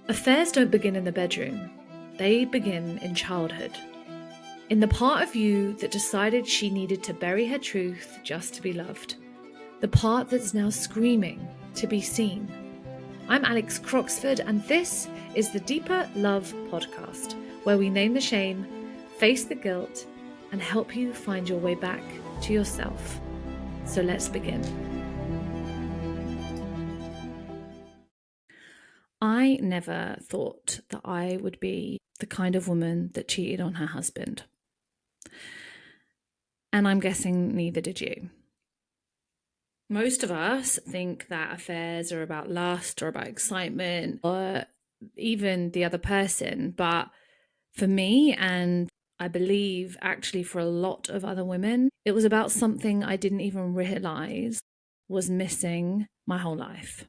Affairs don't begin in the bedroom, they begin in childhood. In the part of you that decided she needed to bury her truth just to be loved. The part that's now screaming to be seen. I'm Alex Croxford, and this is the Deeper Love podcast, where we name the shame, face the guilt, and help you find your way back to yourself. So let's begin. I never thought that I would be the kind of woman that cheated on her husband. And I'm guessing neither did you. Most of us think that affairs are about lust or about excitement or even the other person. But for me, and I believe actually for a lot of other women, it was about something I didn't even realize was missing my whole life.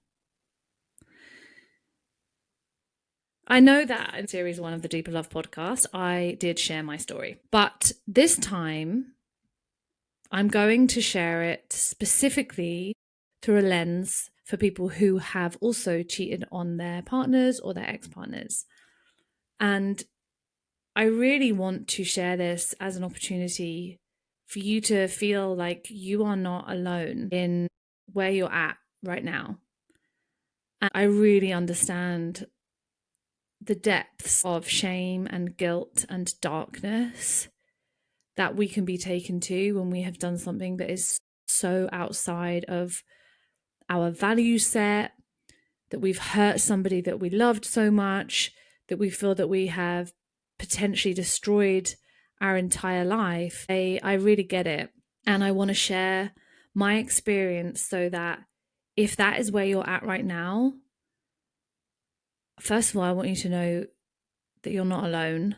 I know that in series 1 of the Deeper Love podcast, I did share my story. But this time, I'm going to share it specifically through a lens for people who have also cheated on their partners or their ex-partners. And I really want to share this as an opportunity for you to feel like you are not alone in where you're at right now. And I really understand the depths of shame and guilt and darkness that we can be taken to when we have done something that is so outside of our value set, that we've hurt somebody that we loved so much, that we feel that we have potentially destroyed our entire life. I really get it. And I want to share my experience so that if that is where you're at right now, first of all, I want you to know that you're not alone.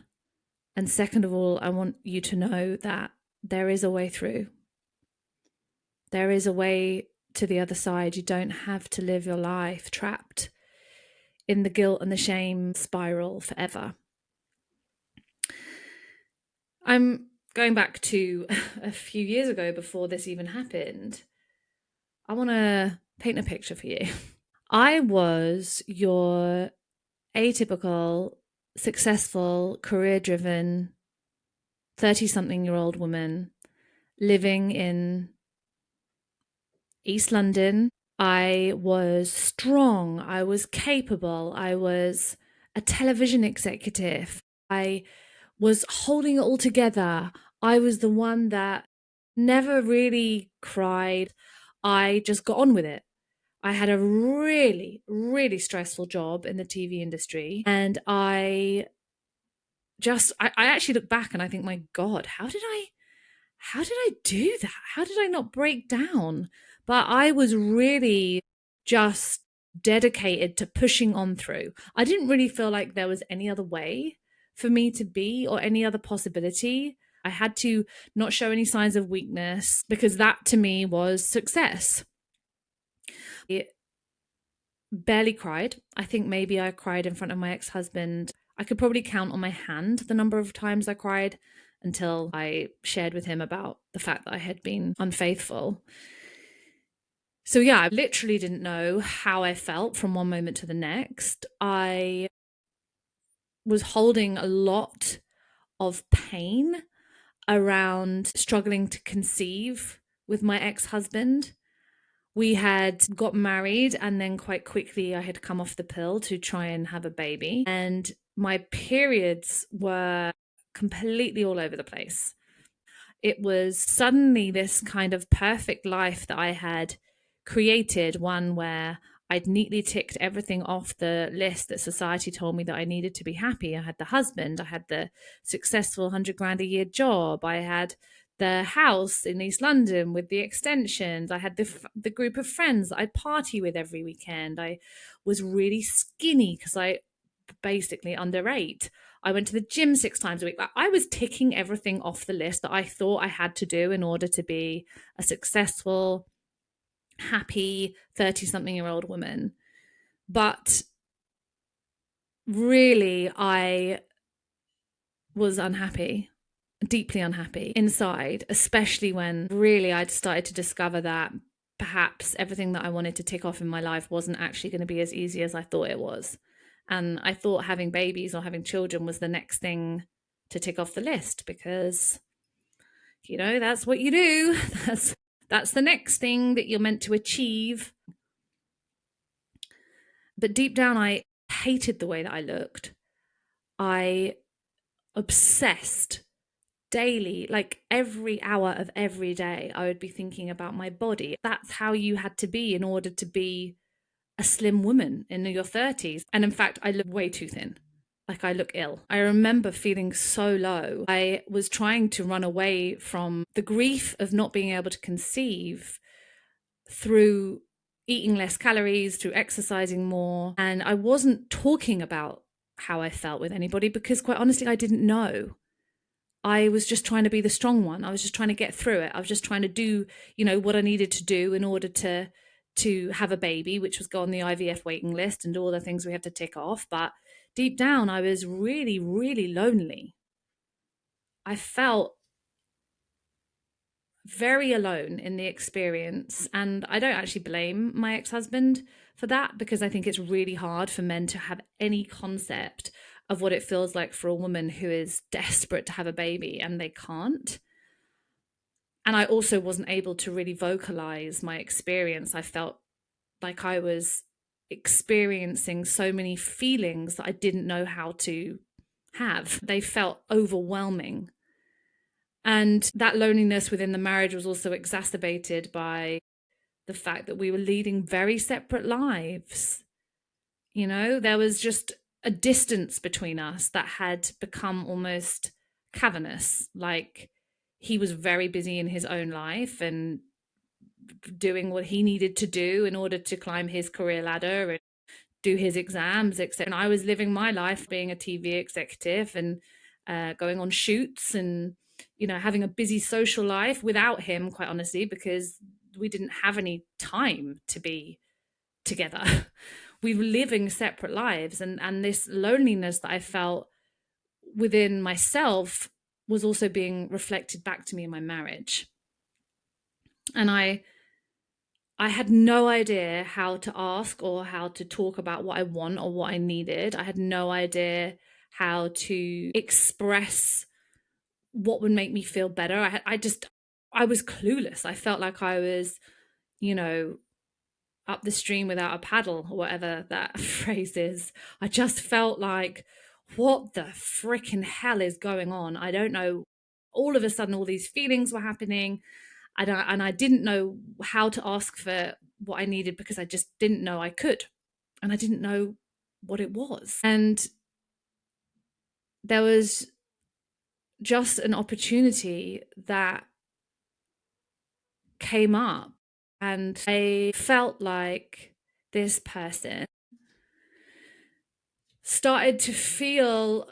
And second of all, I want you to know that there is a way through. There is a way to the other side. You don't have to live your life trapped in the guilt and the shame spiral forever. I'm going back to a few years ago before this even happened. I want to paint a picture for you. I was your atypical, successful, career-driven 30-something-year-old woman living in East London. I was strong, I was capable, I was a television executive, I was holding it all together. I was the one that never really cried. I just got on with it. I had a really, really stressful job in the TV industry, and I actually look back and I think, my God, how did I do that? How did I not break down? But I was really just dedicated to pushing on through. I didn't really feel like there was any other way for me to be or any other possibility. I had to not show any signs of weakness because that to me was success. It barely cried. I think maybe I cried in front of my ex-husband. I could probably count on my hand the number of times I cried until I shared with him about the fact that I had been unfaithful. So yeah, I literally didn't know how I felt from one moment to the next. I was holding a lot of pain around struggling to conceive with my ex-husband. We had got married and then quite quickly I had come off the pill to try and have a baby. And my periods were completely all over the place. It was suddenly this kind of perfect life that I had created, one where I'd neatly ticked everything off the list that society told me that I needed to be happy. I had the husband, I had the successful 100 grand a year job, I had the house in East London with the extensions, I had the group of friends that I'd party with every weekend. I was really skinny because I basically underate. I went to the gym 6 times a week. I was ticking everything off the list that I thought I had to do in order to be a successful, happy 30-something-year-old woman. But really, I was unhappy, deeply unhappy inside, especially when really I'd started to discover that perhaps everything that I wanted to tick off in my life wasn't actually going to be as easy as I thought it was. And I thought having babies or having children was the next thing to tick off the list because, that's what you do. That's the next thing that you're meant to achieve. But deep down, I hated the way that I looked. I obsessed daily, like every hour of every day, I would be thinking about my body. That's how you had to be in order to be a slim woman in your 30s. And in fact, I look way too thin. Like I look ill. I remember feeling so low. I was trying to run away from the grief of not being able to conceive through eating less calories, through exercising more. And I wasn't talking about how I felt with anybody because quite honestly, I didn't know. I was just trying to be the strong one. I was just trying to get through it. I was just trying to do, what I needed to do in order to have a baby, which was go on the IVF waiting list and do all the things we had to tick off. But deep down, I was really, really lonely. I felt very alone in the experience. And I don't actually blame my ex-husband for that because I think it's really hard for men to have any concept of what it feels like for a woman who is desperate to have a baby and they can't. And I also wasn't able to really vocalize my experience. I felt like I was experiencing so many feelings that I didn't know how to have. They felt overwhelming. And that loneliness within the marriage was also exacerbated by the fact that we were leading very separate lives. There was just a distance between us that had become almost cavernous. Like he was very busy in his own life and doing what he needed to do in order to climb his career ladder and do his exams, etc. And I was living my life being a TV executive and going on shoots and, having a busy social life without him, quite honestly, because we didn't have any time to be together. We were living separate lives. And this loneliness that I felt within myself was also being reflected back to me in my marriage. And I had no idea how to ask or how to talk about what I want or what I needed. I had no idea how to express what would make me feel better. I was clueless. I felt like I was, up the stream without a paddle or whatever that phrase is. I just felt like, what the freaking hell is going on? I don't know. All of a sudden, all these feelings were happening. And I didn't know how to ask for what I needed because I just didn't know I could. And I didn't know what it was. And there was just an opportunity that came up. And I felt like this person started to feel,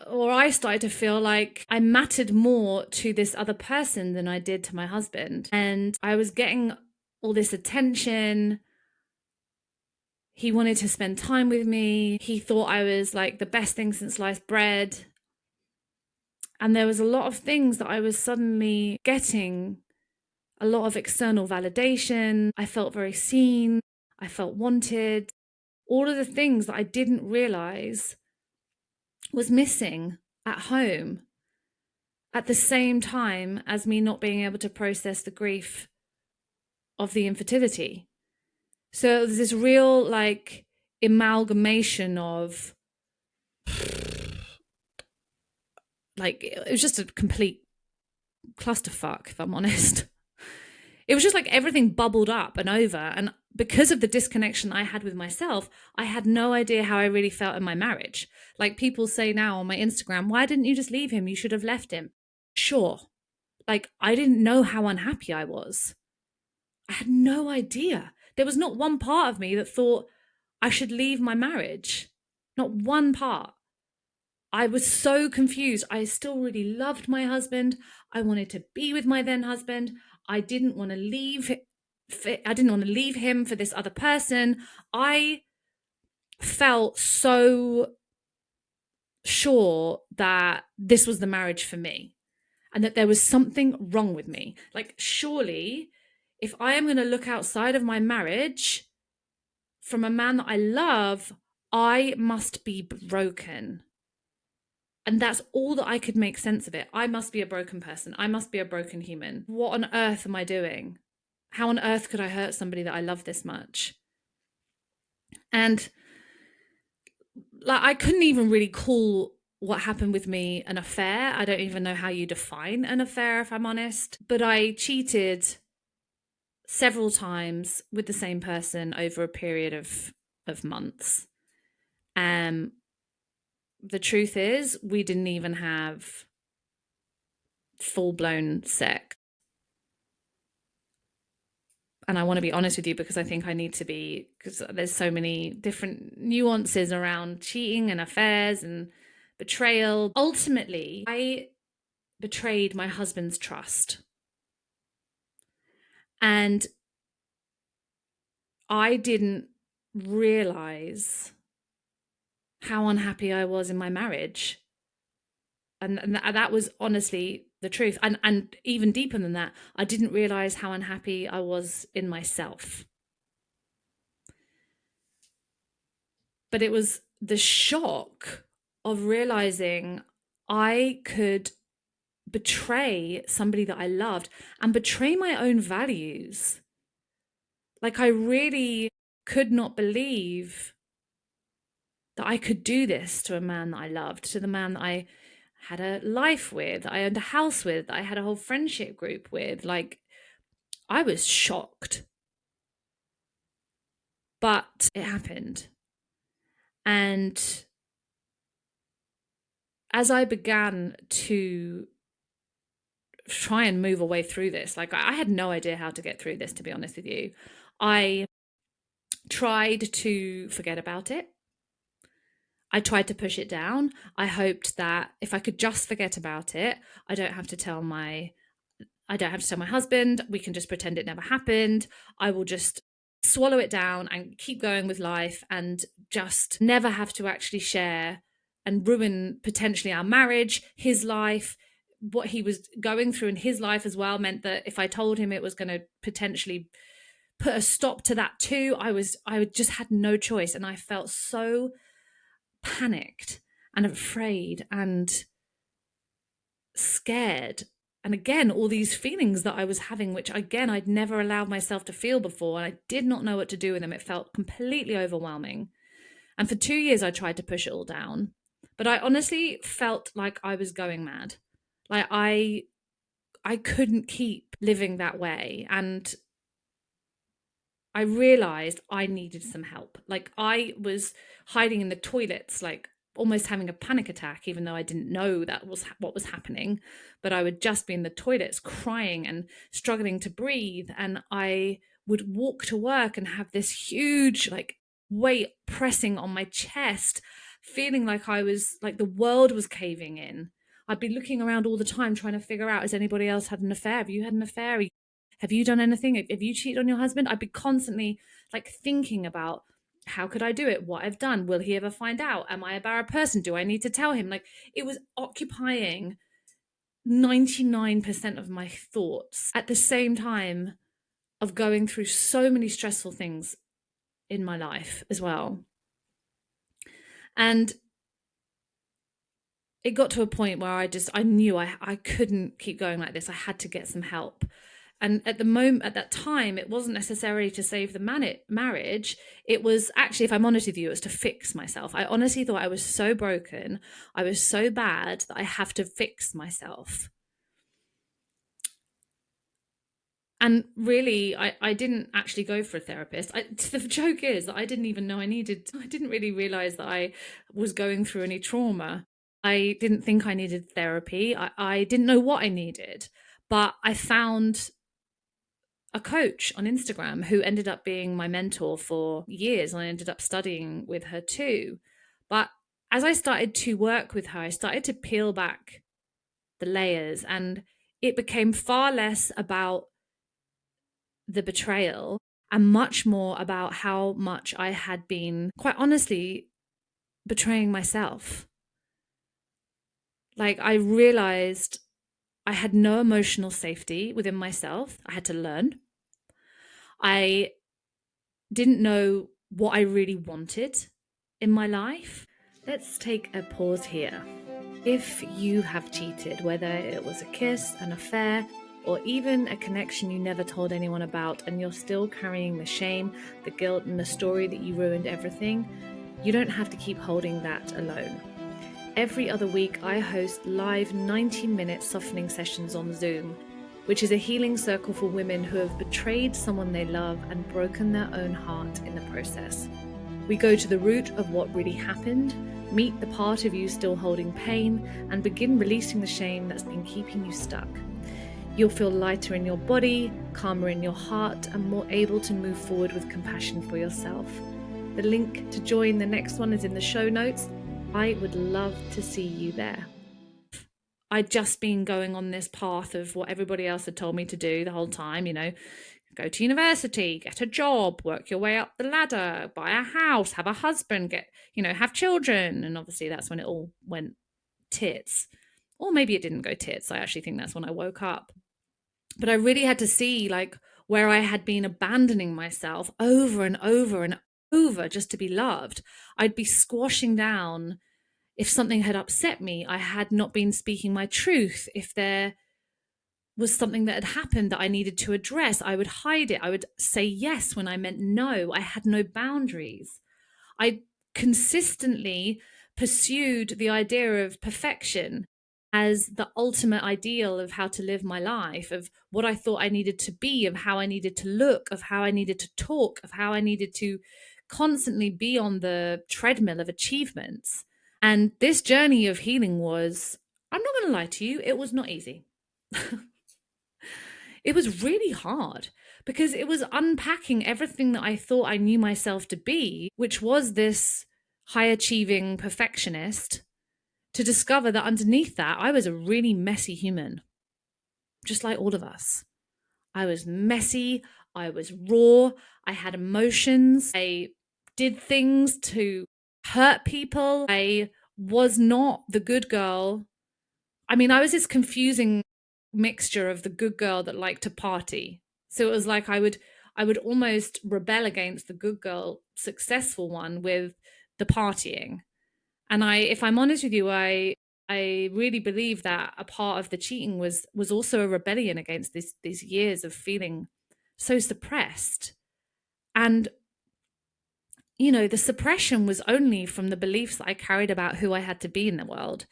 or I started to feel like I mattered more to this other person than I did to my husband. And I was getting all this attention. He wanted to spend time with me. He thought I was like the best thing since sliced bread. And there was a lot of things that I was suddenly getting, a lot of external validation. I felt very seen. I felt wanted. All of the things that I didn't realize was missing at home at the same time as me not being able to process the grief of the infertility. So there's this real like amalgamation of like, it was just a complete clusterfuck, if I'm honest. It was just like everything bubbled up and over. And because of the disconnection I had with myself, I had no idea how I really felt in my marriage. Like people say now on my Instagram, why didn't you just leave him? You should have left him. Sure. Like I didn't know how unhappy I was. I had no idea. There was not one part of me that thought I should leave my marriage. Not one part. I was so confused. I still really loved my husband. I wanted to be with my then husband. I didn't want to leave him for this other person. I felt so sure that this was the marriage for me and that there was something wrong with me. Like, surely, if I am going to look outside of my marriage from a man that I love, I must be broken. And that's all that I could make sense of it. I must be a broken person. I must be a broken human. What on earth am I doing? How on earth could I hurt somebody that I love this much? And like, I couldn't even really call what happened with me an affair. I don't even know how you define an affair, if I'm honest. But I cheated several times with the same person over a period of months. The truth is, we didn't even have full blown sex. And I want to be honest with you because I think I need to be, because there's so many different nuances around cheating and affairs and betrayal. Ultimately, I betrayed my husband's trust. And I didn't realize how unhappy I was in my marriage. And that was honestly the truth. And even deeper than that, I didn't realize how unhappy I was in myself. But it was the shock of realizing I could betray somebody that I loved and betray my own values. Like, I really could not believe that I could do this to a man that I loved, to the man that I had a life with, that I owned a house with, that I had a whole friendship group with. Like, I was shocked. But it happened. And as I began to try and move away through this, like, I had no idea how to get through this, to be honest with you. I tried to forget about it. I tried to push it down. I hoped that if I could just forget about it, I don't have to tell my husband. We can just pretend it never happened. I will just swallow it down and keep going with life and just never have to actually share and ruin potentially our marriage, his life. What he was going through in his life as well meant that if I told him, it was going to potentially put a stop to that too. I just had no choice. And I felt so panicked and afraid and scared. And again, all these feelings that I was having, which again, I'd never allowed myself to feel before. And I did not know what to do with them. It felt completely overwhelming. And for 2 years, I tried to push it all down. But I honestly felt like I was going mad. Like, I couldn't keep living that way. And I realized I needed some help. Like, I was hiding in the toilets, like almost having a panic attack, even though I didn't know that was what was happening. But I would just be in the toilets crying and struggling to breathe. And I would walk to work and have this huge, like, weight pressing on my chest, feeling like I was like the world was caving in. I'd be looking around all the time trying to figure out, has anybody else had an affair? Have you had an affair? Have you done anything? Have you cheated on your husband? I'd be constantly like thinking about, how could I do it? What I've done? Will he ever find out? Am I a bad person? Do I need to tell him? Like, it was occupying 99% of my thoughts at the same time of going through so many stressful things in my life as well. And it got to a point where I knew I couldn't keep going like this. I had to get some help. And at that time, it wasn't necessarily to save the marriage. It was actually, if I'm honest with you, it was to fix myself. I honestly thought I was so broken, I was so bad that I have to fix myself. And really, I didn't actually go for a therapist. The joke is that I didn't even know I didn't really realize that I was going through any trauma. I didn't think I needed therapy. I didn't know what I needed. But I found a coach on Instagram who ended up being my mentor for years. And I ended up studying with her too. But as I started to work with her, I started to peel back the layers, and it became far less about the betrayal and much more about how much I had been, quite honestly, betraying myself. Like, I realized I had no emotional safety within myself. I had to learn. I didn't know what I really wanted in my life. Let's take a pause here. If you have cheated, whether it was a kiss, an affair, or even a connection you never told anyone about, and you're still carrying the shame, the guilt, and the story that you ruined everything, you don't have to keep holding that alone. Every other week, I host live 90-minute softening sessions on Zoom, which is a healing circle for women who have betrayed someone they love and broken their own heart in the process. We go to the root of what really happened, meet the part of you still holding pain, and begin releasing the shame that's been keeping you stuck. You'll feel lighter in your body, calmer in your heart, and more able to move forward with compassion for yourself. The link to join the next one is in the show notes. I would love to see you there. I'd just been going on this path of what everybody else had told me to do the whole time, go to university, get a job, work your way up the ladder, buy a house, have a husband, have children. And obviously that's when it all went tits. Or maybe it didn't go tits. I actually think that's when I woke up. But I really had to see where I had been abandoning myself over and over and over just to be loved. I'd be squashing down if something had upset me. I had not been speaking my truth. If there was something that had happened that I needed to address, I would hide it. I would say yes when I meant no. I had no boundaries. I consistently pursued the idea of perfection as the ultimate ideal of how to live my life, of what I thought I needed to be, of how I needed to look, of how I needed to talk, of how I needed to constantly be on the treadmill of achievements. And this journey of healing was, I'm not going to lie to you, it was not easy. It was really hard because it was unpacking everything that I thought I knew myself to be, which was this high achieving perfectionist, to discover that underneath that, I was a really messy human, just like all of us. I was messy. I was raw. I had emotions. I did things to hurt people. I was not the good girl. I mean, I was this confusing mixture of the good girl that liked to party. So it was like I would almost rebel against the good girl successful one with the partying. And if I'm honest with you, I really believe that a part of the cheating was also a rebellion against these years of feeling so suppressed. And the suppression was only from the beliefs that I carried about who I had to be in the world,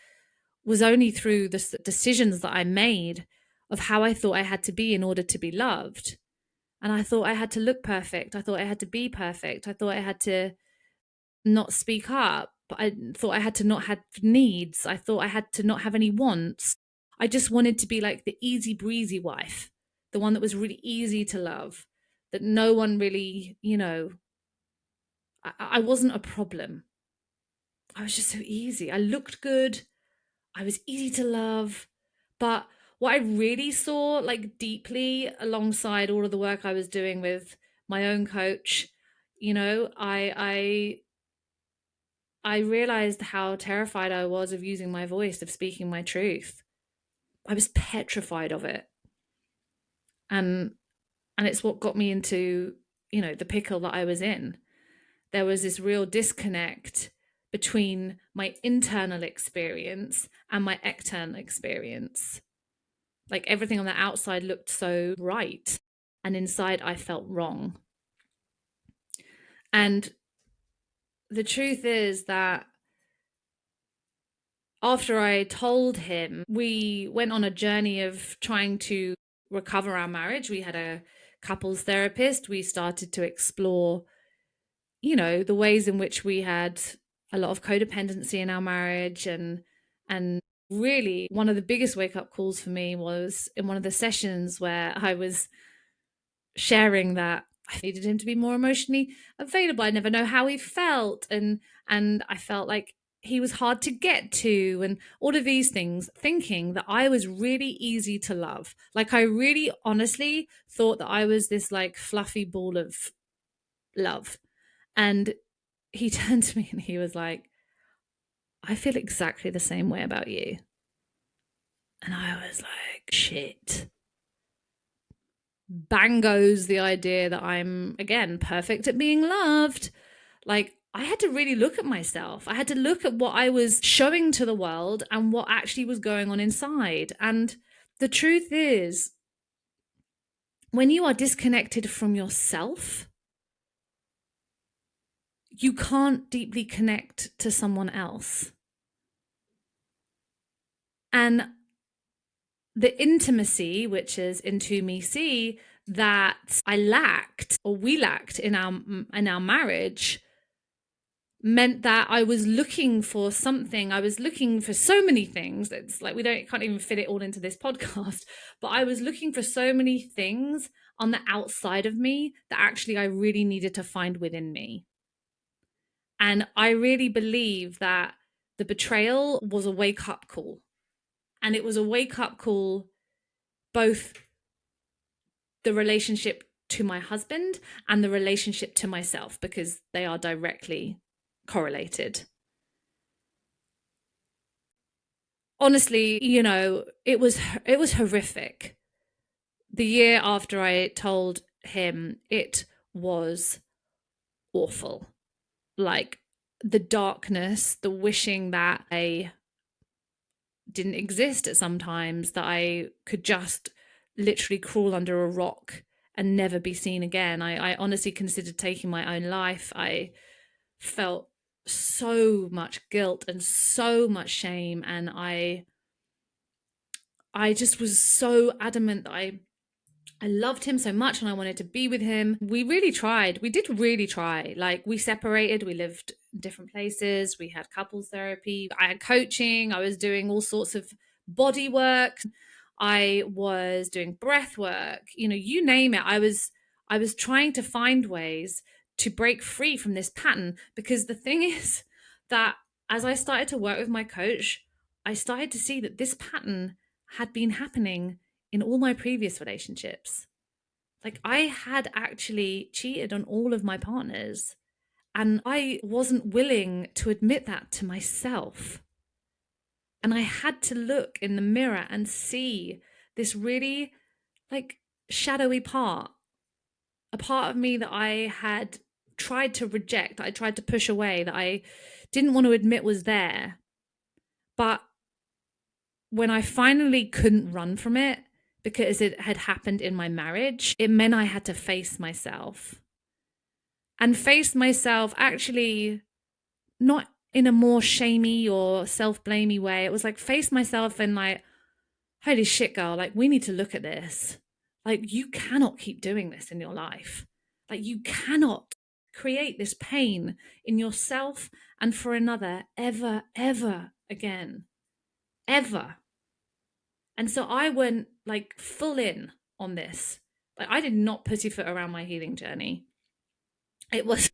was only through the decisions that I made of how I thought I had to be in order to be loved. And I thought I had to look perfect. I thought I had to be perfect. I thought I had to not speak up. I thought I had to not have needs. I thought I had to not have any wants. I just wanted to be like the easy breezy wife, the one that was really easy to love, that no one really, I wasn't a problem. I was just so easy. I looked good. I was easy to love. But what I really saw deeply alongside all of the work I was doing with my own coach, I realized how terrified I was of using my voice, of speaking my truth. I was petrified of it. And it's what got me into, the pickle that I was in. There was this real disconnect between my internal experience and my external experience. Everything on the outside looked so right, and inside I felt wrong. And the truth is that after I told him, we went on a journey of trying to recover our marriage. We had a couples therapist. We started to explore, the ways in which we had a lot of codependency in our marriage. And really, one of the biggest wake up calls for me was in one of the sessions where I was sharing that I needed him to be more emotionally available. I never know how he felt. And I felt like he was hard to get to, and all of these things, thinking that I was really easy to love. I really honestly thought that I was this fluffy ball of love. And he turned to me and he was like, I feel exactly the same way about you. And I was like, shit. Bang goes the idea that I'm, again, perfect at being loved. I had to really look at myself. I had to look at what I was showing to the world and what actually was going on inside. And the truth is, when you are disconnected from yourself, you can't deeply connect to someone else. And the intimacy, which is into me see, that I lacked or we lacked in our marriage, meant that I was looking for something. I was looking for so many things. It's like can't even fit it all into this podcast, but I was looking for so many things on the outside of me that actually I really needed to find within me. And I really believe that the betrayal was a wake-up call. And it was a wake-up call, both the relationship to my husband and the relationship to myself, because they are directly correlated. Honestly, it was horrific. The year after I told him, it was awful. Like, the darkness, the wishing that I didn't exist at some times, that I could just literally crawl under a rock and never be seen again. I honestly considered taking my own life. I felt so much guilt and so much shame, and I just was so adamant that I loved him so much and I wanted to be with him. We really tried. We did really try. Like, we separated, we lived in different places, we had couples therapy, I had coaching, I was doing all sorts of body work, I was doing breath work, you name it. I was trying to find ways to break free from this pattern, because the thing is that as I started to work with my coach, I started to see that this pattern had been happening in all my previous relationships. Like, I had actually cheated on all of my partners, and I wasn't willing to admit that to myself. And I had to look in the mirror and see this really, like, shadowy part, a part of me that I had tried to reject, that I tried to push away, that I didn't want to admit was there. But when I finally couldn't run from it, because it had happened in my marriage, it meant I had to face myself. And face myself actually not in a more shamey or self-blamey way. It was like, face myself and like, holy shit, girl, like, we need to look at this. Like, you cannot keep doing this in your life. Like, you cannot create this pain in yourself and for another ever, ever again. Ever. And so I went like full in on this. Like, I did not pussyfoot around my healing journey. It was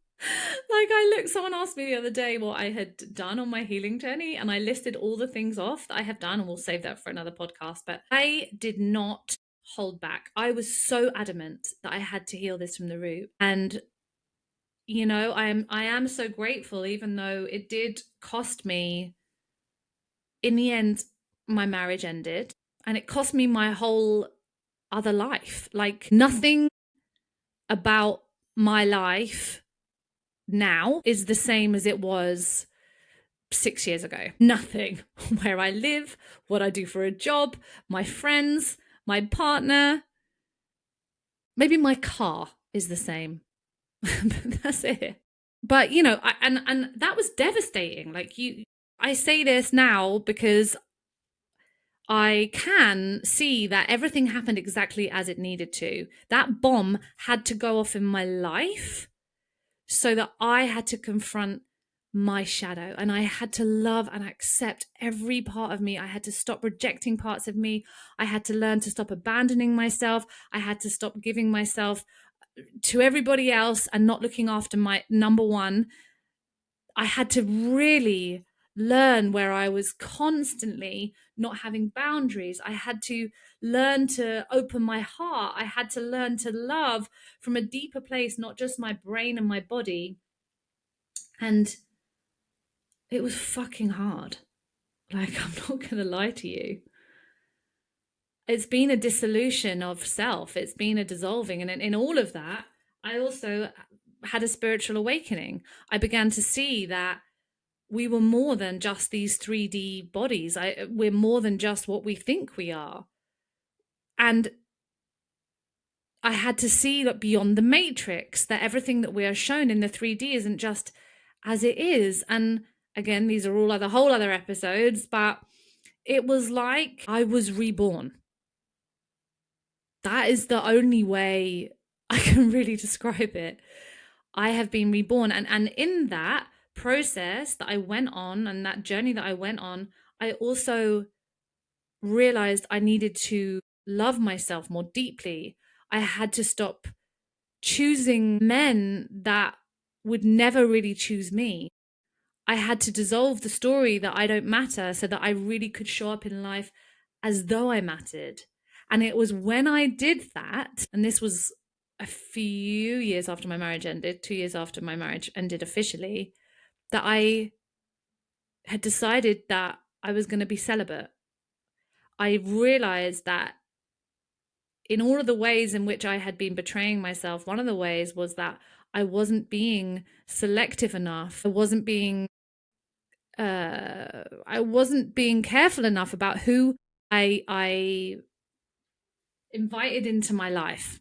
like, someone asked me the other day what I had done on my healing journey, and I listed all the things off that I have done, and we'll save that for another podcast. But I did not hold back. I was so adamant that I had to heal this from the root. And I am so grateful, even though it did cost me. In the end, my marriage ended, and it cost me my whole other life. Like, nothing about my life now is the same as it was 6 years ago. Nothing. Where I live, what I do for a job, my friends, my partner, maybe my car is the same. That's it. But and that was devastating. Like, I say this now because I can see that everything happened exactly as it needed to. That bomb had to go off in my life so that I had to confront my shadow, and I had to love and accept every part of me. I had to stop rejecting parts of me. I had to learn to stop abandoning myself. I had to stop giving myself to everybody else and not looking after my number one. I had to really learn where I was constantly not having boundaries. I had to learn to open my heart. I had to learn to love from a deeper place, not just my brain and my body. And it was fucking hard. Like, I'm not going to lie to you. It's been a dissolution of self. It's been a dissolving. And in all of that, I also had a spiritual awakening. I began to see that we were more than just these 3D bodies. We're more than just what we think we are. And I had to see that beyond the matrix, that everything that we are shown in the 3D isn't just as it is. And again, these are all other whole other episodes, but it was like I was reborn. That is the only way I can really describe it. I have been reborn. And in that process that I went on and that journey that I went on, I also realized I needed to love myself more deeply. I had to stop choosing men that would never really choose me. I had to dissolve the story that I don't matter so that I really could show up in life as though I mattered. And it was when I did that, and this was a few years after my marriage ended, 2 years after my marriage ended officially, that I had decided that I was going to be celibate. I realized that in all of the ways in which I had been betraying myself, one of the ways was that I wasn't being selective enough. I wasn't being careful enough about who I invited into my life.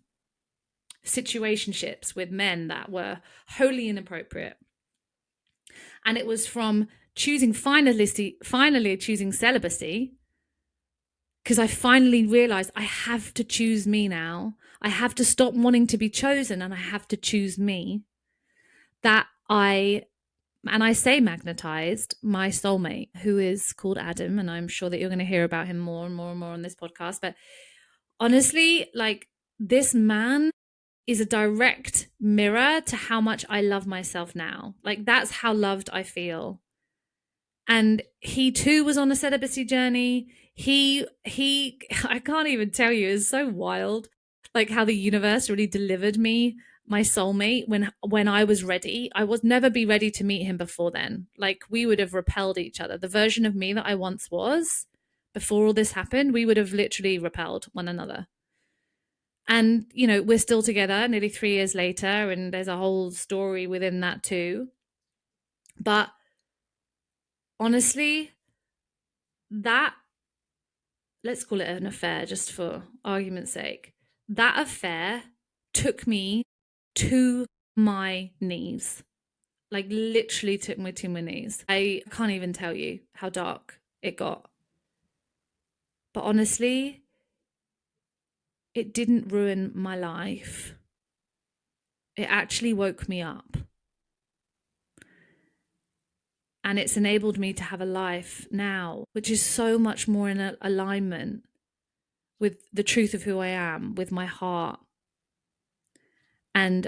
Situationships with men that were wholly inappropriate. And it was from finally choosing celibacy, because I finally realized I have to choose me now. I have to stop wanting to be chosen and I have to choose me. That I say magnetized my soulmate, who is called Adam, and I'm sure that you're going to hear about him more and more and more on this podcast. But honestly, like, this man is a direct mirror to how much I love myself now. Like, that's how loved I feel. And he too was on a celibacy journey. He I can't even tell you, it's so wild, like how the universe really delivered me my soulmate when I was ready. I would never be ready to meet him before then. Like, we would have repelled each other. The version of me that I once was before all this happened, we would have literally repelled one another. And, you know, we're still together nearly 3 years later, and there's a whole story within that too. But honestly, that, let's call it an affair just for argument's sake, that affair took me to my knees. Like, literally took me to my knees. I can't even tell you how dark it got. But honestly, it didn't ruin my life. It actually woke me up. And it's enabled me to have a life now, which is so much more in alignment with the truth of who I am, with my heart. And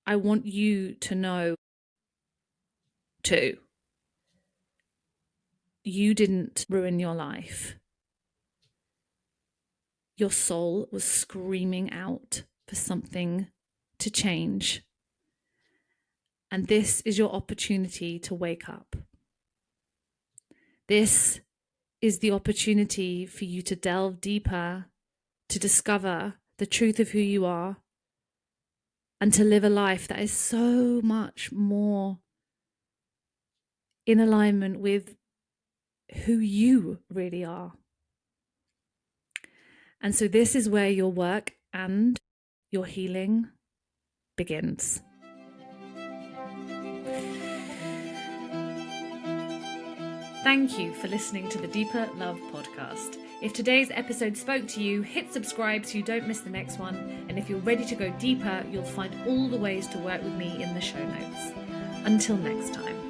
I want you to know too, you didn't ruin your life. Your soul was screaming out for something to change. And this is your opportunity to wake up. This is the opportunity for you to delve deeper, to discover the truth of who you are, and to live a life that is so much more in alignment with who you really are. And so this is where your work and your healing begins. Thank you for listening to the Deeper Love podcast. If today's episode spoke to you, hit subscribe so you don't miss the next one. And if you're ready to go deeper, you'll find all the ways to work with me in the show notes. Until next time.